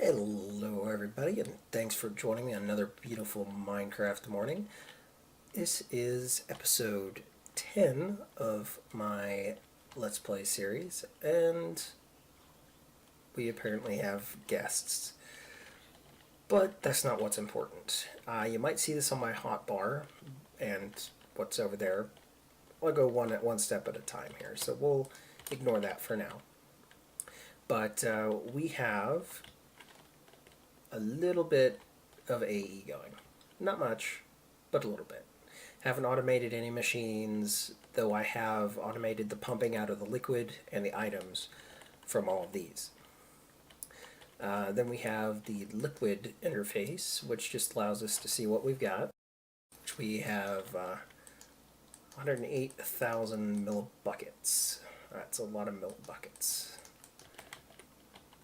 Hello everybody, and thanks for joining me on another beautiful Minecraft morning. This is episode 10 of my Let's Play series, and we apparently have guests. But that's not what's important. You might see this on my hotbar, and what's over there. I'll go one step at a time here, so we'll ignore that for now. But we have a little bit of AE going. Not much, but a little bit. Haven't automated any machines, though I have automated the pumping out of the liquid and the items from all of these. Then we have the liquid interface, which just allows us to see what we've got. Which we have 108,000 millibuckets. That's a lot of millibuckets.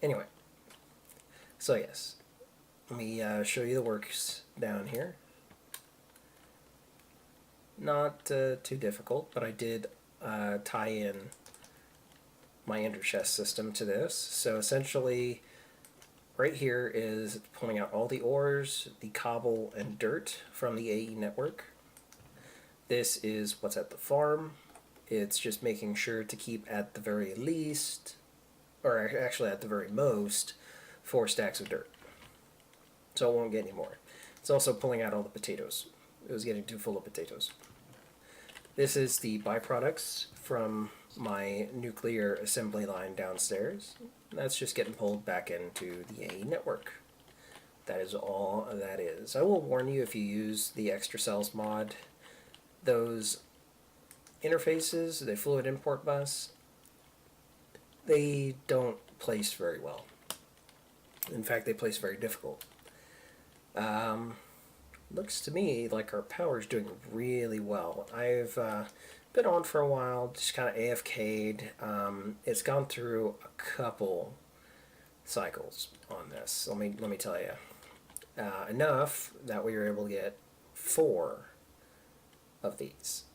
Anyway, so yes. Let me show you the works down here. Not too difficult, but I did tie in my ender chest system to this. So essentially, right here is pulling out all the ores, the cobble, and dirt from the AE network. This is what's at the farm. It's just making sure to keep at the very least, or actually at the very most, 4 stacks of dirt. So it won't get any more. It's also pulling out all the potatoes. It was getting too full of potatoes. This is the byproducts from my nuclear assembly line downstairs. That's just getting pulled back into the AE network. That is all that is. I will warn you, if you use the extra cells mod, those interfaces, the fluid import bus, they don't place very well. In fact, they place very difficult. Looks to me like our power's doing really well. I've been on for a while, just kind of AFK'd. It's gone through a couple cycles on this. Let me tell you, enough that we were able to get 4 of these.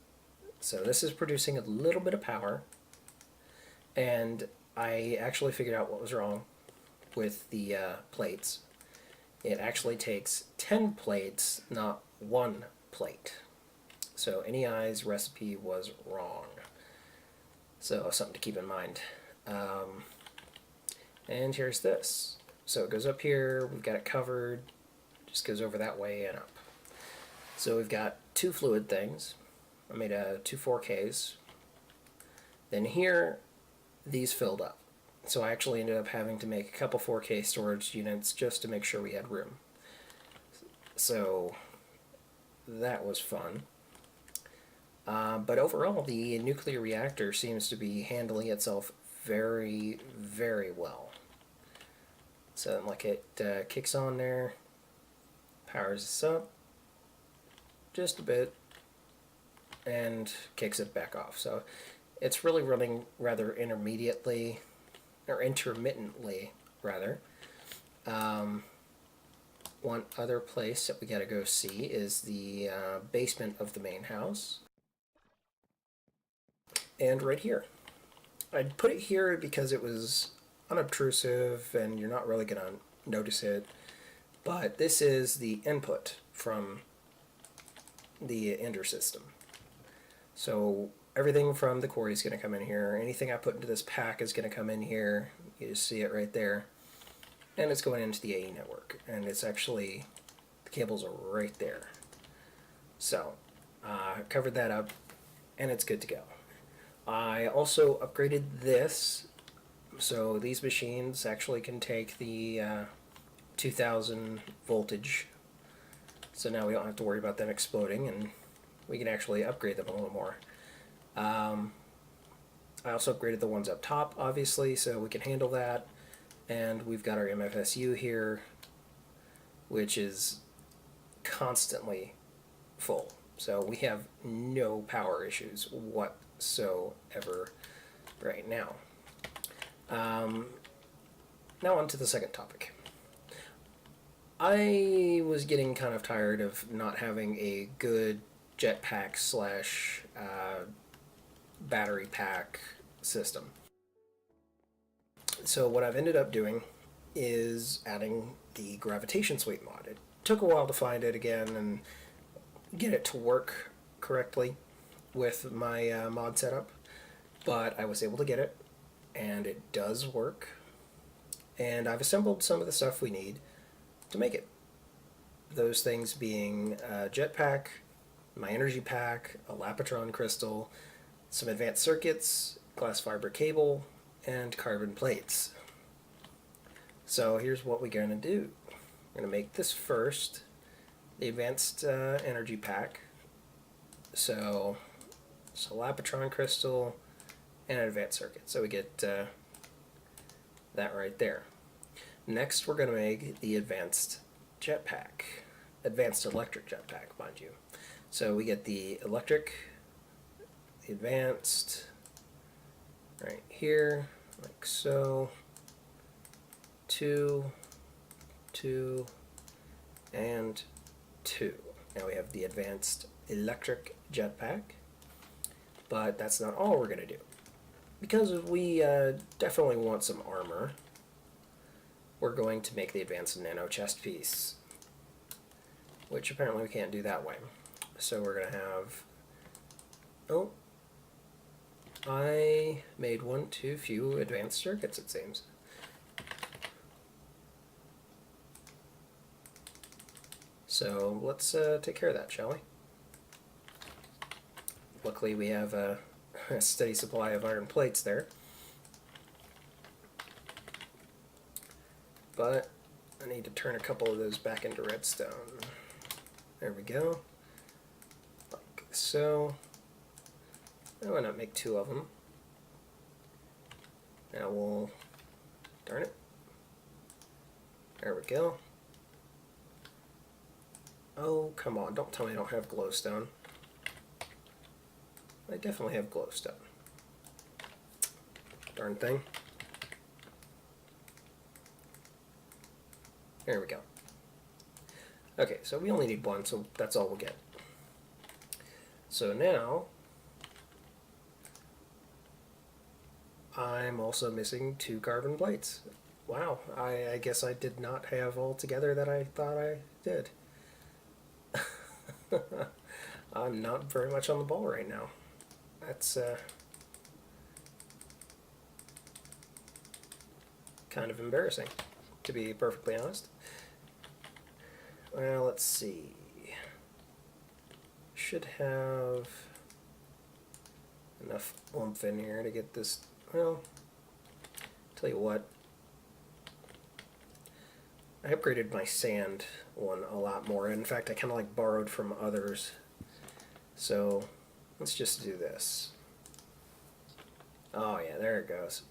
So this is producing a little bit of power, and I actually figured out what was wrong with the plates. It actually takes 10 plates, not 1 plate. So NEI's recipe was wrong. So something to keep in mind. And here's this. So it goes up here, we've got it covered, just goes over that way and up. So we've got 2 fluid things. I made 2 4Ks. Then here, these filled up. So I actually ended up having to make a couple 4K storage units just to make sure we had room. So that was fun. But overall, the nuclear reactor seems to be handling itself very, very well. So like it kicks on there, powers us up just a bit, and kicks it back off. So it's really running rather intermediately, or intermittently, rather. One other place that we gotta go see is the basement of the main house. And right here. I'd put it here because it was unobtrusive and you're not really gonna notice it. But this is the input from the ender system. So everything from the quarry is going to come in here. Anything I put into this pack is going to come in here. You just see it right there. And it's going into the AE network. And it's actually, the cables are right there. So, covered that up, and it's good to go. I also upgraded this. So these machines actually can take the 2000 voltage. So now we don't have to worry about them exploding, and we can actually upgrade them a little more. I also upgraded the ones up top, obviously, so we can handle that. And we've got our MFSU here, which is constantly full. So we have no power issues whatsoever right now. Now on to the second topic. I was getting kind of tired of not having a good jetpack slash battery pack system. So what I've ended up doing is adding the gravitation sweep mod. It took a while to find it again and get it to work correctly with my mod setup, but I was able to get it, and it does work. And I've assembled some of the stuff we need to make it. Those things being a jetpack, my energy pack, a Lapotron crystal, some advanced circuits, glass fiber cable, and carbon plates. So here's what we're going to do. We're going to make this first, the advanced energy pack. So it's a Lapotron crystal and an advanced circuit. So we get that right there. Next, we're going to make the advanced jetpack, advanced electric jetpack, mind you. So we get the electric, the advanced, right here, like so. 2, 2, and 2. Now we have the advanced electric jetpack, but that's not all we're going to do. Because we definitely want some armor, we're going to make the advanced nano chest piece, which apparently we can't do that way. So we're going to have, oh, I made one too few advanced circuits, it seems. So let's take care of that, shall we? Luckily we have a steady supply of iron plates there. But I need to turn a couple of those back into redstone. There we go. Like so. Why not make 2 of them? Now we'll, darn it. There we go. Oh, come on, don't tell me I don't have glowstone. I definitely have glowstone. Darn thing. There we go. Okay, so we only need 1, so that's all we'll get. So now, I'm also missing 2 carbon plates. Wow, I guess I did not have all together that I thought I did. I'm not very much on the ball right now. That's kind of embarrassing, to be perfectly honest. Well, let's see. Should have enough oomph in here to get this. Well, tell you what. I upgraded my sand one a lot more. In fact, I kind of like borrowed from others. So let's just do this. Oh yeah, there it goes.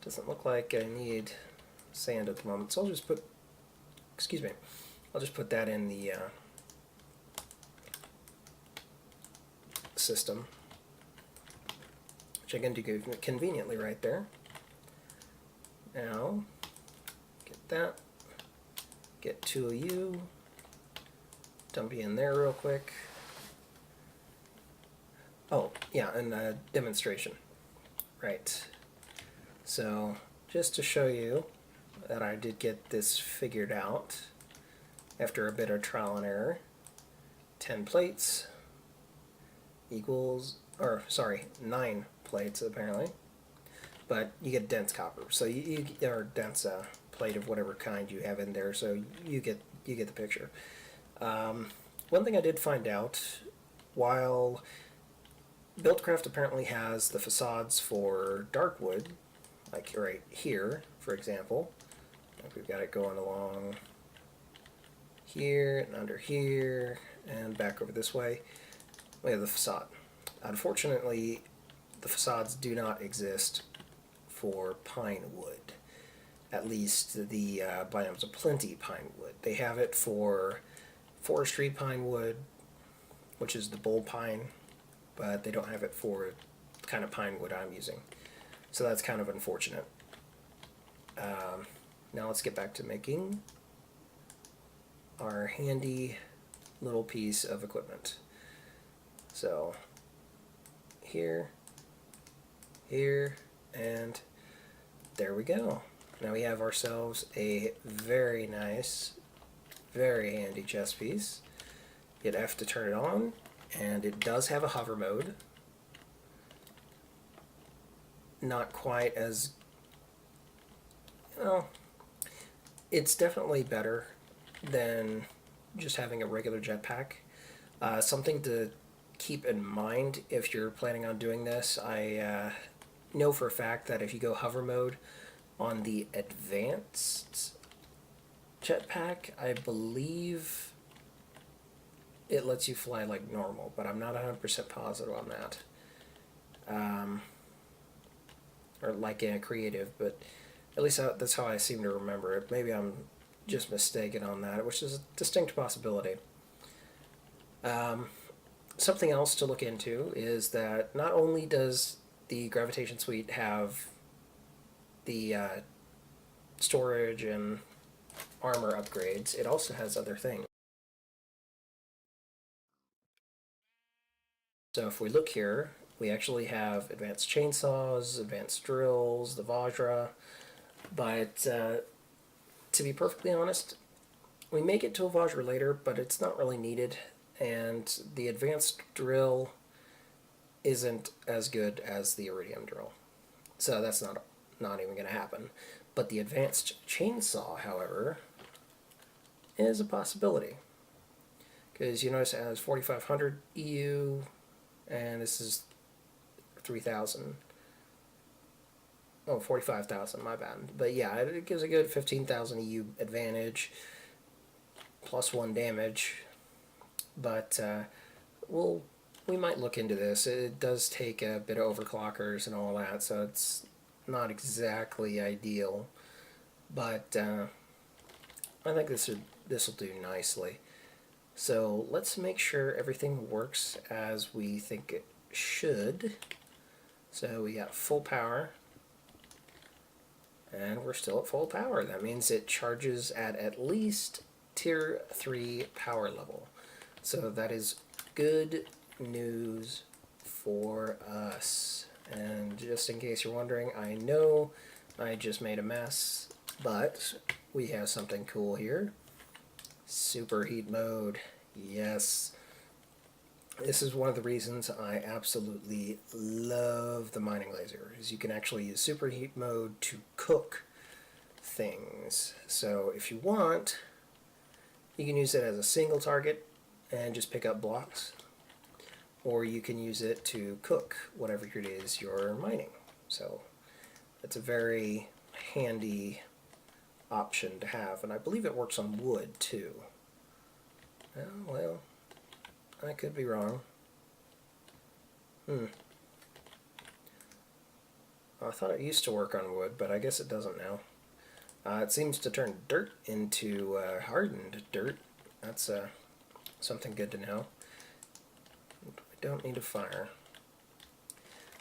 Doesn't look like I need sand at the moment, so I'll just put, excuse me, I'll just put that in the system, which I can do conveniently right there. Now, get that, get 2 of you, dump you in there real quick. Oh, yeah, and a demonstration. Right. So, just to show you that I did get this figured out after a bit of trial and error, 10 plates equals, or sorry, 9 plates apparently, but you get dense copper, so you or dense plate of whatever kind you have in there, so you get the picture. One thing I did find out, while Buildcraft apparently has the facades for dark wood, like right here, for example. Like we've got it going along here and under here and back over this way. We have the facade. Unfortunately, the facades do not exist for pine wood. At least the Biomes of Plenty pine wood. They have it for forestry pine wood, which is the bull pine, but they don't have it for the kind of pine wood I'm using. So that's kind of unfortunate. Now let's get back to making our handy little piece of equipment. So here, here, and there we go. Now we have ourselves a very nice, very handy chest piece. Hit F to turn it on, and it does have a hover mode. Not quite as, well, it's definitely better than just having a regular jetpack. Something to keep in mind if you're planning on doing this, I know for a fact that if you go hover mode on the advanced jetpack, I believe it lets you fly like normal, but I'm not 100% positive on that. Or like in a creative, but at least that's how I seem to remember it. Maybe I'm just mistaken on that, which is a distinct possibility. Something else to look into is that not only does the Gravitation Suite have the storage and armor upgrades, it also has other things. So if we look here, we actually have advanced chainsaws, advanced drills, the Vajra, but to be perfectly honest, we may get to a Vajra later, but it's not really needed, and the advanced drill isn't as good as the iridium drill. So that's not even going to happen. But the advanced chainsaw, however, is a possibility. Because you notice it has 4,500 EU, and this is 3,000. Oh, 45,000, my bad. But yeah, it gives a good 15,000 EU advantage, plus 1 damage. But we might look into this. It does take a bit of overclockers and all that, so it's not exactly ideal. But I think this will do nicely. So let's make sure everything works as we think it should. So we got full power, and we're still at full power. That means it charges at least tier 3 power level. So that is good news for us. And just in case you're wondering, I know I just made a mess, but we have something cool here. Superheat mode. Yes. This is one of the reasons I absolutely love the mining laser, is you can actually use superheat mode to cook things. So if you want, you can use it as a single target and just pick up blocks, or you can use it to cook whatever it is you're mining. So it's a very handy option to have, and I believe it works on wood too. Oh, well, I could be wrong. I thought it used to work on wood, but I guess it doesn't now. It seems to turn dirt into hardened dirt. That's something good to know. We don't need a fire.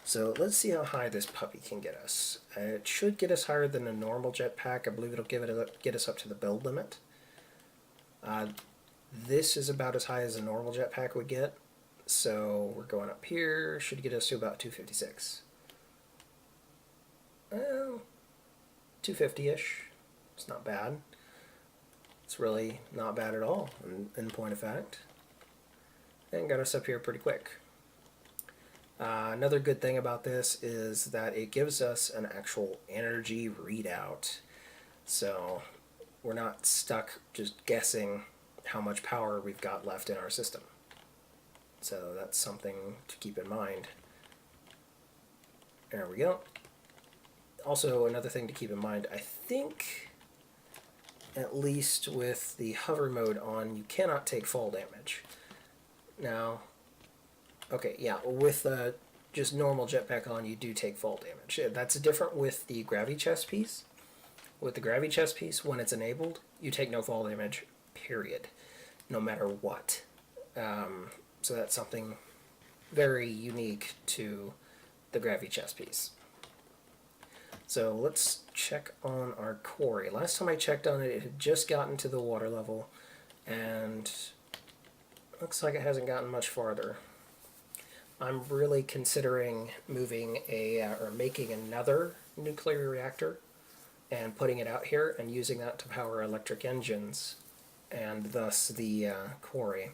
So let's see how high this puppy can get us. It should get us higher than a normal jetpack. I believe it'll get us up to the build limit. This is about as high as a normal jetpack would get. So we're going up here. Should get us to about 256. Well, 250-ish. It's not bad. It's really not bad at all, in point of fact. And got us up here pretty quick. Another good thing about this is that it gives us an actual energy readout. So we're not stuck just guessing how much power we've got left in our system. So that's something to keep in mind. There we go. Also, another thing to keep in mind, I think, at least with the hover mode on, you cannot take fall damage. Now, okay, yeah, with just normal jetpack on, you do take fall damage. That's different with the gravity chest piece. With the gravity chest piece, when it's enabled, you take no fall damage, period, no matter what. So that's something very unique to the gravity chest piece. So let's check on our quarry. Last time I checked on it, it had just gotten to the water level, and looks like it hasn't gotten much farther. I'm really considering moving or making another nuclear reactor and putting it out here and using that to power electric engines and thus the quarry,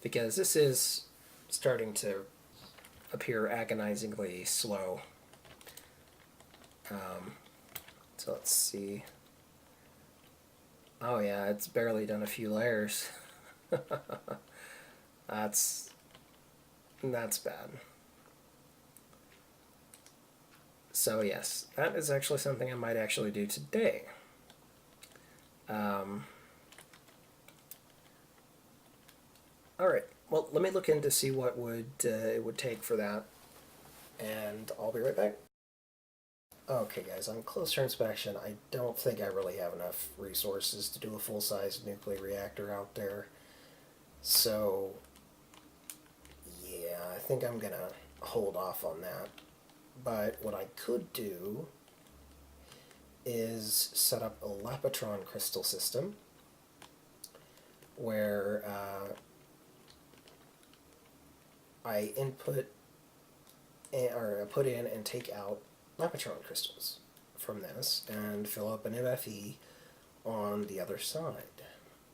because this is starting to appear agonizingly slow. So let's see. Oh yeah, it's barely done a few layers. That's bad. So yes, that is actually something I might actually do today. Alright, well, let me look in to see what it would take for that, and I'll be right back. Okay guys, on closer inspection, I don't think I really have enough resources to do a full-size nuclear reactor out there. So, yeah, I think I'm gonna hold off on that. But what I could do is set up a Lapotron crystal system where I put in and take out Lapotron crystals from this and fill up an MFE on the other side,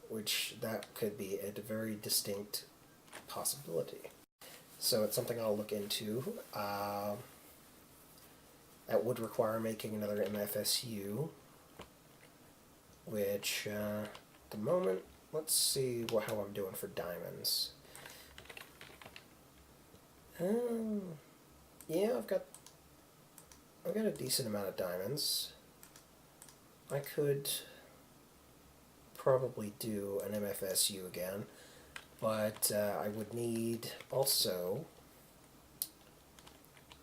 which that could be a very distinct possibility. So it's something I'll look into. That would require making another MFSU, which at the moment, let's see how I'm doing for diamonds. Yeah, I've got a decent amount of diamonds. I could probably do an MFSU again, but I would need also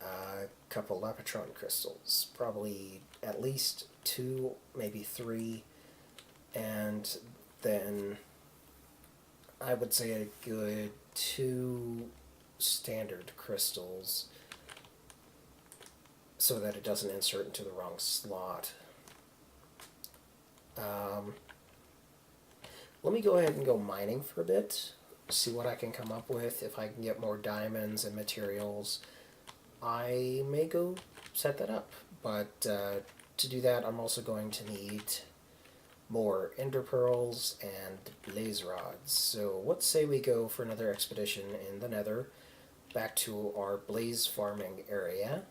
a couple Lapotron crystals, probably at least 2, maybe 3, and then I would say a good 2 standard crystals so that it doesn't insert into the wrong slot. Let me go ahead and go mining for a bit, see what I can come up with. If I can get more diamonds and materials, I may go set that up. But to do that, I'm also going to need more ender pearls and blaze rods. So let's say we go for another expedition in the nether, back to our blaze farming area,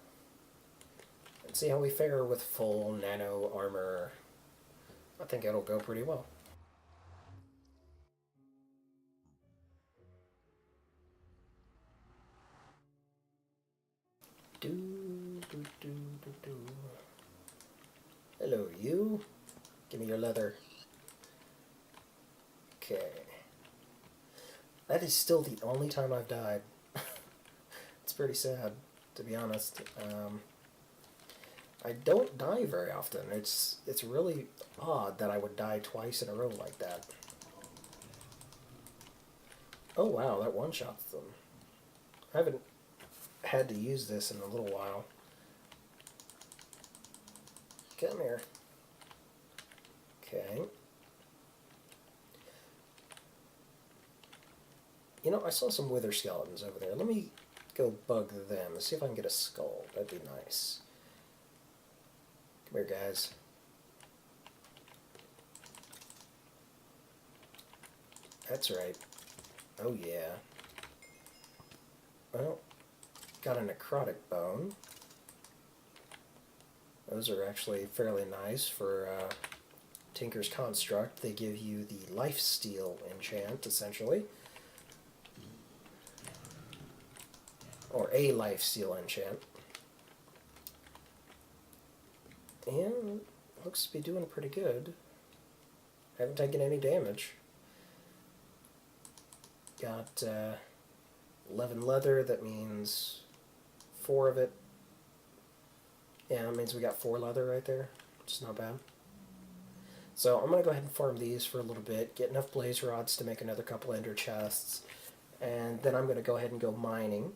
and see how we fare with full nano armor. I think it'll go pretty well. Hello, you. Give me your leather. Okay. That is still the only time I've died. It's pretty sad, to be honest. I don't die very often. It's really odd that I would die twice in a row like that. Oh wow, that one-shots them. I haven't had to use this in a little while. Come here. Okay. You know, I saw some wither skeletons over there. Let me go bug them and see if I can get a skull. That'd be nice. Come here, guys. That's right. Oh, yeah. Well, got a necrotic bone. Those are actually fairly nice for Tinker's Construct. They give you the lifesteal enchant, essentially. Or a lifesteal enchant. And looks to be doing pretty good. Haven't taken any damage. Got 11 leather, that means 4 of it. Yeah, that means we got 4 leather right there, which is not bad. So I'm going to go ahead and farm these for a little bit, get enough blaze rods to make another couple ender chests, and then I'm going to go ahead and go mining,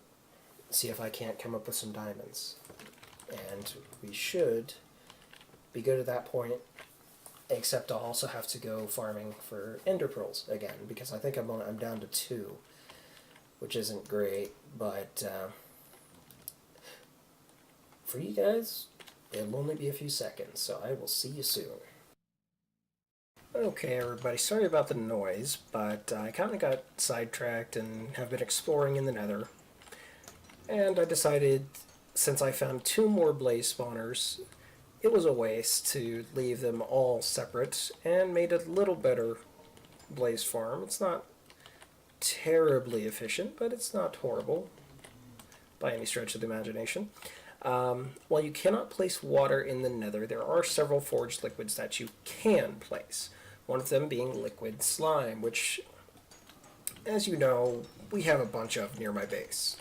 see if I can't come up with some diamonds. And we should be good at that point, except I'll also have to go farming for ender pearls again, because I think I'm down to 2, which isn't great, but for you guys, It'll only be a few seconds, so I will see you soon. Okay, everybody, sorry about the noise, but I kind of got sidetracked and have been exploring in the nether. And I decided, since I found 2 more blaze spawners, it was a waste to leave them all separate and made a little better blaze farm. It's not terribly efficient, but it's not horrible by any stretch of the imagination. While you cannot place water in the nether, there are several forged liquids that you can place. One of them being liquid slime, which, as you know, we have a bunch of near my base.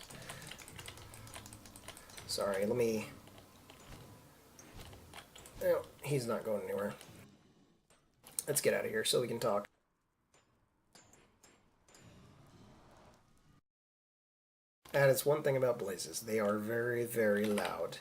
Sorry, let me... Oh, he's not going anywhere. Let's get out of here so we can talk. That is one thing about blazes. They are very, very loud.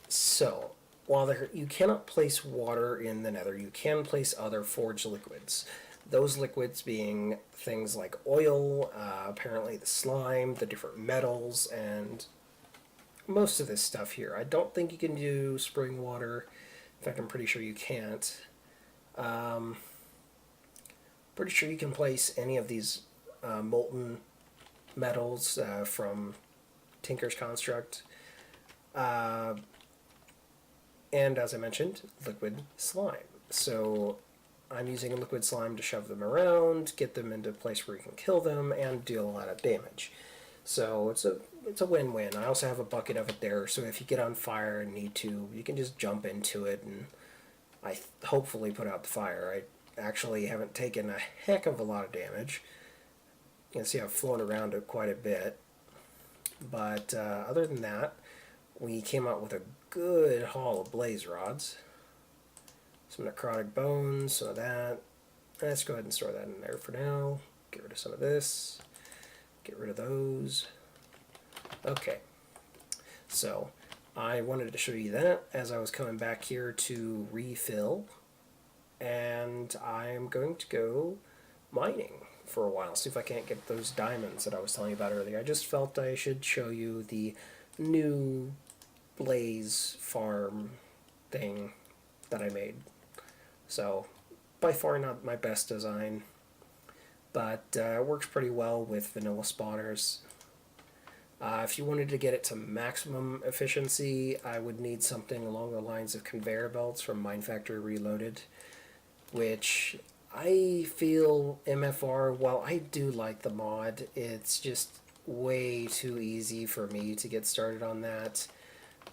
So, while you cannot place water in the nether, you can place other forged liquids. Those liquids being things like oil, apparently the slime, the different metals, and most of this stuff here. I don't think you can do spring water. In fact, I'm pretty sure you can't. Pretty sure you can place any of these molten metals from Tinker's Construct. And as I mentioned, liquid slime. So I'm using liquid slime to shove them around, get them into a place where you can kill them, and deal a lot of damage. So it's a win-win. I also have a bucket of it there, so if you get on fire and need to, you can just jump into it and hopefully put out the fire. I actually haven't taken a heck of a lot of damage. You can see I've flown around it quite a bit. But other than that, we came out with a good haul of blaze rods. Some necrotic bones, some of that. Let's go ahead and store that in there for now. Get rid of some of this. Get rid of those. Okay. So, I wanted to show you that as I was coming back here to refill. And I'm going to go mining for a while, see if I can't get those diamonds that I was telling you about earlier. I just felt I should show you the new blaze farm thing that I made. So, by far not my best design, but it works pretty well with vanilla spawners. If you wanted to get it to maximum efficiency, I would need something along the lines of conveyor belts from Mine Factory Reloaded, which I feel MFR, while I do like the mod, it's just way too easy for me to get started on that.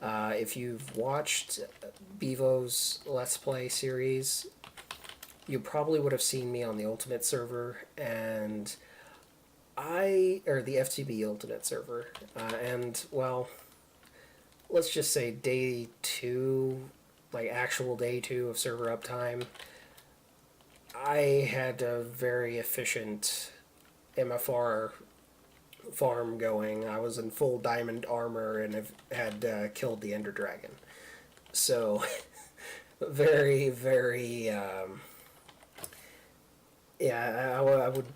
If you've watched Bevol's Let's Play series, you probably would have seen me on the Ultimate server, and or the FTB Ultimate server, and, well, let's just say day 2, like actual day 2 of server uptime, I had a very efficient MFR farm going. I was in full diamond armor and had killed the Ender Dragon. So, very, very, yeah, I would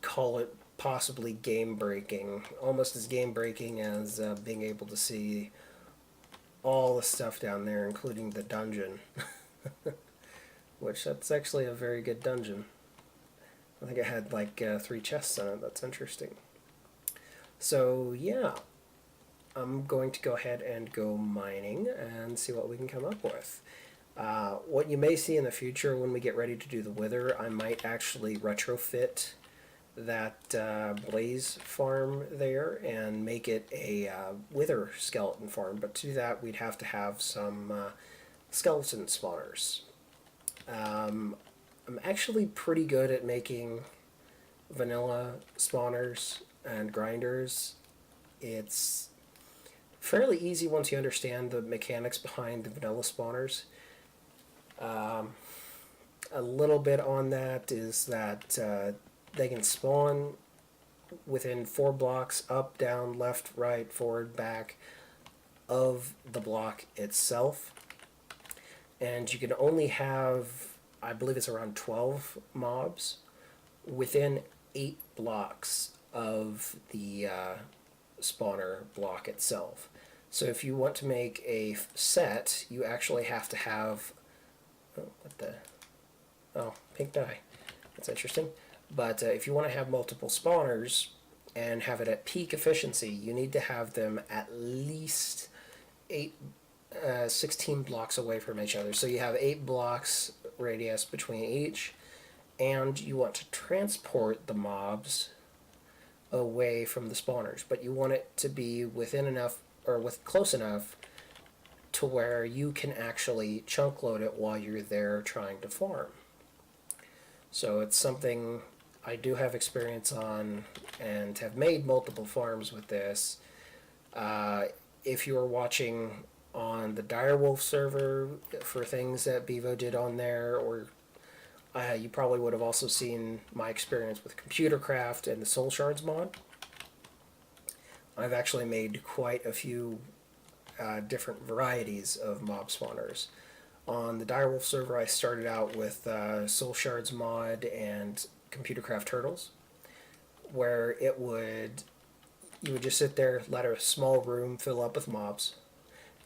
call it possibly game-breaking. Almost as game-breaking as being able to see all the stuff down there, including the dungeon. Which, that's actually a very good dungeon. I think it had like 3 chests in it. That's interesting. So, yeah. I'm going to go ahead and go mining and see what we can come up with. What you may see in the future when we get ready to do the wither, I might actually retrofit that blaze farm there and make it a wither skeleton farm. But to do that, we'd have to have some skeleton spawners. I'm actually pretty good at making vanilla spawners and grinders. It's fairly easy once you understand the mechanics behind the vanilla spawners. A little bit on that is that they can spawn within 4 blocks, up, down, left, right, forward, back, of the block itself. And you can only have, I believe it's around 12 mobs within 8 blocks of the spawner block itself. So if you want to make a set, you actually have to have, pink dye. That's interesting. But if you want to have multiple spawners and have it at peak efficiency, you need to have them at least 16 blocks away from each other. So you have 8 blocks radius between each, and you want to transport the mobs away from the spawners, but you want it to be within enough, or close enough to where you can actually chunk load it while you're there trying to farm. So it's something I do have experience on and have made multiple farms with this. If you were watching on the Direwolf server for things that Bevo did on there, or you probably would have also seen my experience with Computercraft and the Soul Shards mod. I've actually made quite a few different varieties of mob spawners. On the Direwolf server, I started out with Soul Shards mod and Computercraft Turtles, where you would just sit there, let a small room fill up with mobs,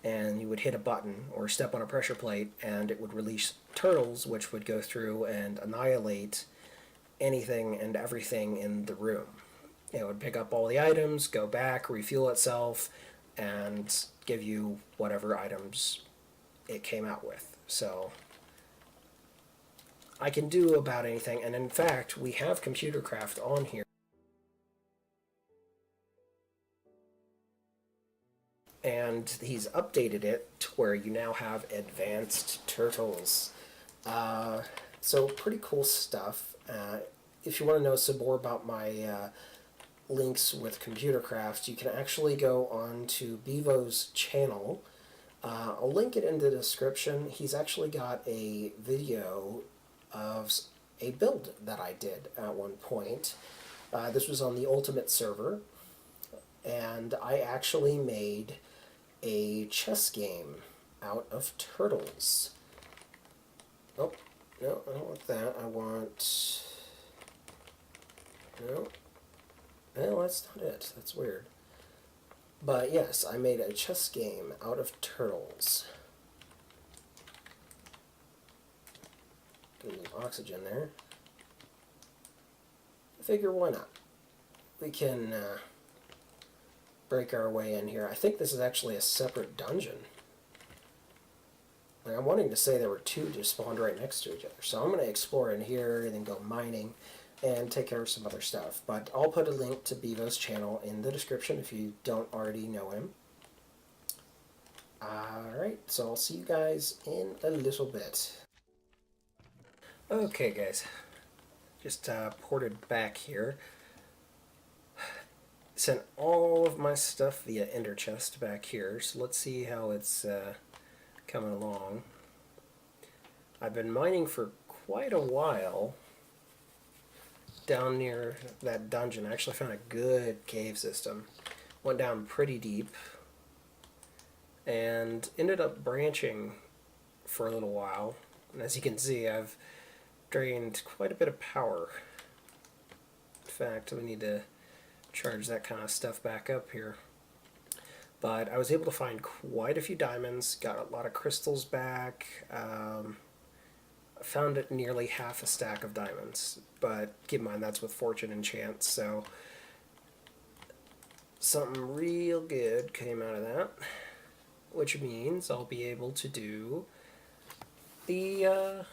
and you would hit a button or step on a pressure plate, and it would release turtles, which would go through and annihilate anything and everything in the room. It would pick up all the items, go back, refuel itself, and give you whatever items it came out with. So I can do about anything, and in fact, we have Computercraft on here. And he's updated it to where you now have advanced turtles. So pretty cool stuff. If you want to know some more about my links with Computercraft, you can actually go on to Bevo's channel. I'll link it in the description. He's actually got a video of a build that I did at one point. This was on the Ultimate server, and I actually made a chess game out of turtles. Oh, no, I don't want that. I want... No. Well, that's not it. That's weird. But yes, I made a chess game out of turtles. Get a little oxygen there. I figure, why not? We can break our way in here. I think this is actually a separate dungeon. Like, I'm wanting to say there were two just spawned right next to each other. So I'm going to explore in here and then go mining and take care of some other stuff. But I'll put a link to Bevo's channel in the description if you don't already know him. Alright, so I'll see you guys in a little bit. Okay guys, just ported back here. Sent all of my stuff via Ender Chest back here, so let's see how it's coming along. I've been mining for quite a while down near that dungeon. I actually found a good cave system. Went down pretty deep and ended up branching for a little while. And as you can see, I've drained quite a bit of power. In fact, we need to charge that kind of stuff back up here. But I was able to find quite a few diamonds, got a lot of crystals back. I found it nearly half a stack of diamonds, but keep in mind that's with fortune and chance, so something real good came out of that, which means I'll be able to do the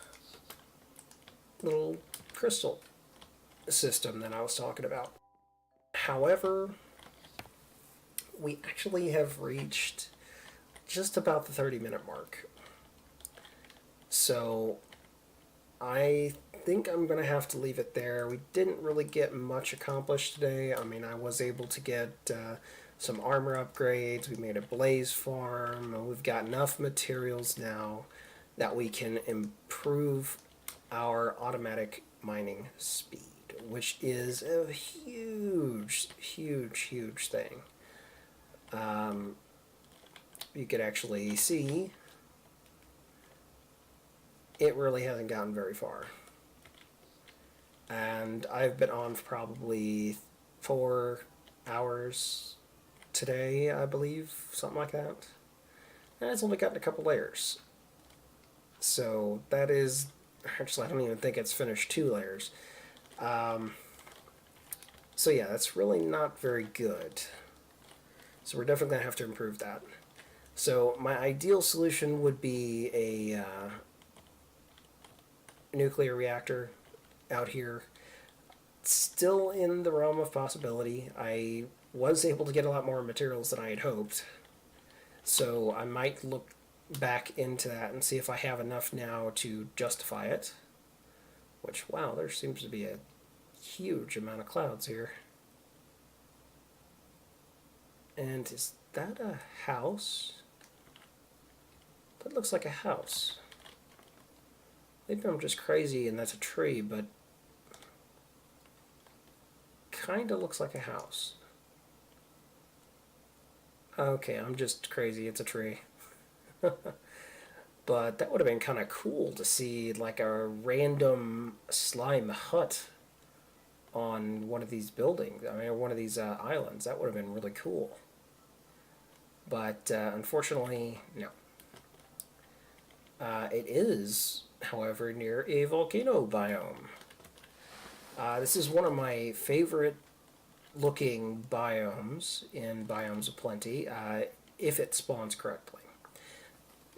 little crystal system that I was talking about. However, we actually have reached just about the 30-minute mark. So I think I'm going to have to leave it there. We didn't really get much accomplished today. I mean, I was able to get some armor upgrades. We made a blaze farm. We've got enough materials now that we can improve our automatic mining speed, which is a huge, huge, huge thing. You could actually see it really hasn't gotten very far. And I've been on for probably 4 hours, today, I believe, something like that. And it's only gotten a couple layers. So that is, actually I don't even think it's finished 2 layers. So yeah, that's really not very good. So we're definitely going to have to improve that. So my ideal solution would be a nuclear reactor out here. Still in the realm of possibility. I was able to get a lot more materials than I had hoped. So I might look back into that and see if I have enough now to justify it. Which, wow, there seems to be a huge amount of clouds here. And is that a house? That looks like a house. Maybe I'm just crazy and that's a tree, but kinda looks like a house. Okay, I'm just crazy, it's a tree. But that would have been kind of cool to see like a random slime hut on one of these buildings. I mean, one of these islands. That would have been really cool. But unfortunately, no. It is, however, near a volcano biome. This is one of my favorite looking biomes in Biomes of Plenty, if it spawns correctly.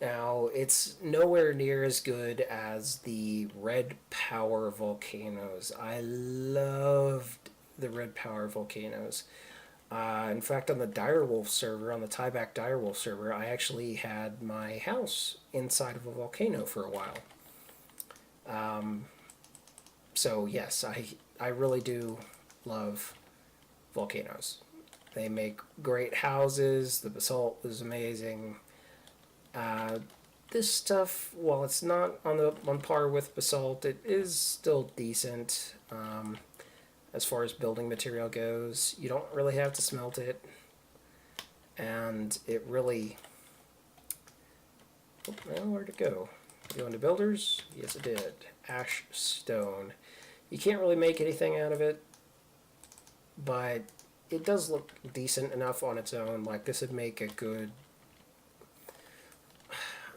Now, it's nowhere near as good as the Red Power volcanoes. I loved the Red Power volcanoes. In fact, on the Direwolf server, on the Tieback Direwolf server, I actually had my house inside of a volcano for a while. So yes, I really do love volcanoes. They make great houses. The basalt is amazing. This stuff, while it's not on par with basalt, it is still decent as far as building material goes. You don't really have to smelt it, and it really. Oh, well, where'd it go? Go into builders? Yes, it did. Ash stone. You can't really make anything out of it, but it does look decent enough on its own. Like, this would make a good.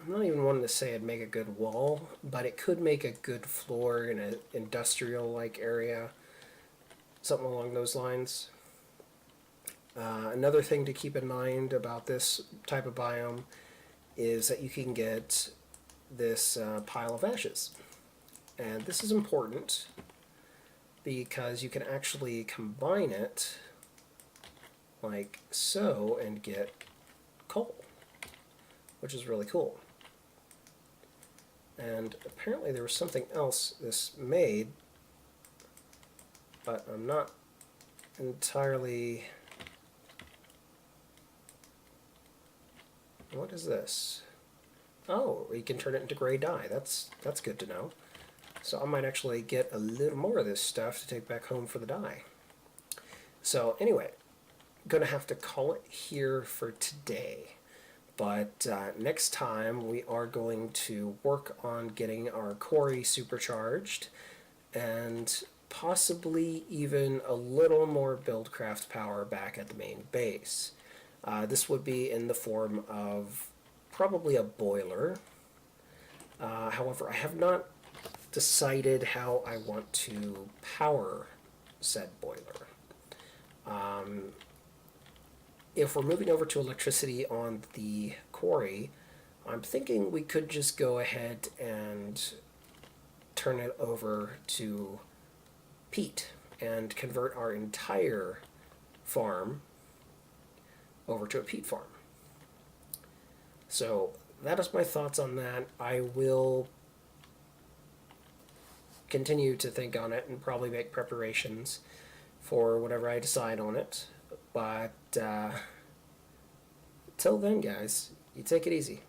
I'm not even wanting to say it'd make a good wall, but it could make a good floor in an industrial-like area. Something along those lines. Another thing to keep in mind about this type of biome is that you can get this pile of ashes. And this is important because you can actually combine it like so and get coal, which is really cool. And apparently there was something else this made, but I'm not entirely... What is this? Oh, you can turn it into gray dye. That's good to know. So I might actually get a little more of this stuff to take back home for the dye. So anyway, I'm going to have to call it here for today. But next time we are going to work on getting our quarry supercharged and possibly even a little more buildcraft power back at the main base. This would be in the form of probably a boiler. However, I have not decided how I want to power said boiler. If we're moving over to electricity on the quarry, I'm thinking we could just go ahead and turn it over to peat and convert our entire farm over to a peat farm. So that is my thoughts on that. I will continue to think on it and probably make preparations for whatever I decide on it. But till then, guys, you take it easy.